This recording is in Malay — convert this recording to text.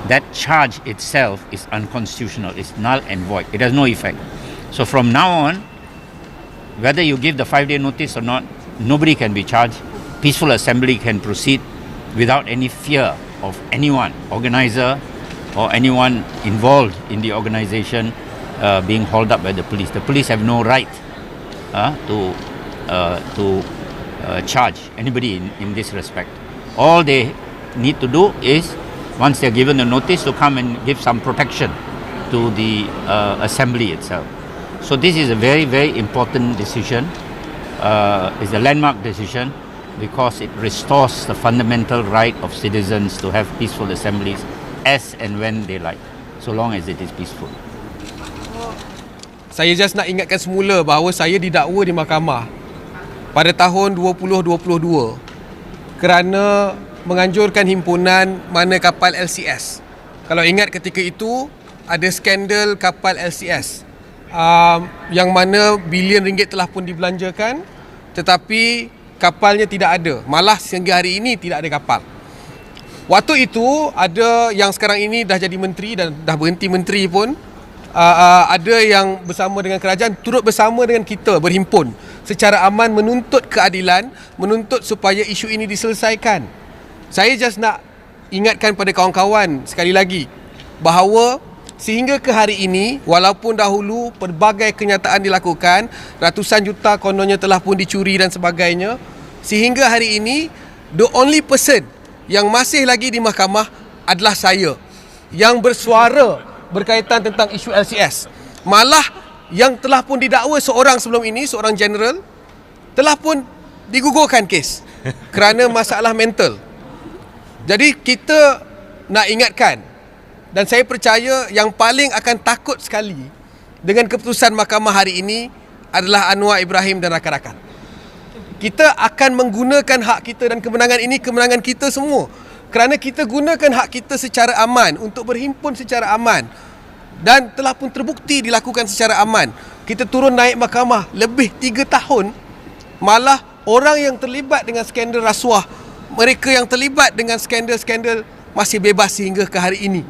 That charge itself is unconstitutional. It's null and void. It has no effect. So from now on, whether you give the 5-day notice or not, nobody can be charged. Peaceful assembly can proceed without any fear of anyone, organizer or anyone involved in the organization being hauled up by the police. The police have no right to charge anybody in this respect. All they need to do is, once they're given a notice, to come and give some protection to the assembly itself. So this is a very, very important decision. It's a landmark decision because it restores the fundamental right of citizens to have peaceful assemblies as and when they like, so long as it is peaceful. Saya just nak ingatkan semula bahawa saya didakwa di mahkamah pada tahun 2022 kerana menganjurkan himpunan mana kapal LCS. Kalau ingat ketika itu ada skandal kapal LCS yang mana bilion ringgit telah pun dibelanjakan tetapi kapalnya tidak ada. Malah sehingga hari ini tidak ada kapal. Waktu itu ada yang sekarang ini dah jadi menteri dan dah berhenti menteri pun, ada yang bersama dengan kerajaan turut bersama dengan kita berhimpun secara aman menuntut keadilan, menuntut supaya isu ini diselesaikan. Saya just nak ingatkan pada kawan-kawan sekali lagi bahawa sehingga ke hari ini, walaupun dahulu pelbagai kenyataan dilakukan, ratusan juta kononnya telah pun dicuri dan sebagainya, sehingga hari ini the only person yang masih lagi di mahkamah adalah saya yang bersuara berkaitan tentang isu LCS. Malah yang telah pun didakwa seorang sebelum ini, seorang general, telah pun digugurkan kes kerana masalah mental. Jadi kita nak ingatkan, dan saya percaya yang paling akan takut sekali dengan keputusan mahkamah hari ini adalah Anwar Ibrahim dan rakan-rakan. Kita akan menggunakan hak kita dan kemenangan ini kemenangan kita semua. Kerana kita gunakan hak kita secara aman untuk berhimpun secara aman dan telah pun terbukti dilakukan secara aman. Kita turun naik mahkamah lebih 3 tahun, malah orang yang terlibat dengan skandal rasuah, mereka yang terlibat dengan skandal-skandal masih bebas sehingga ke hari ini.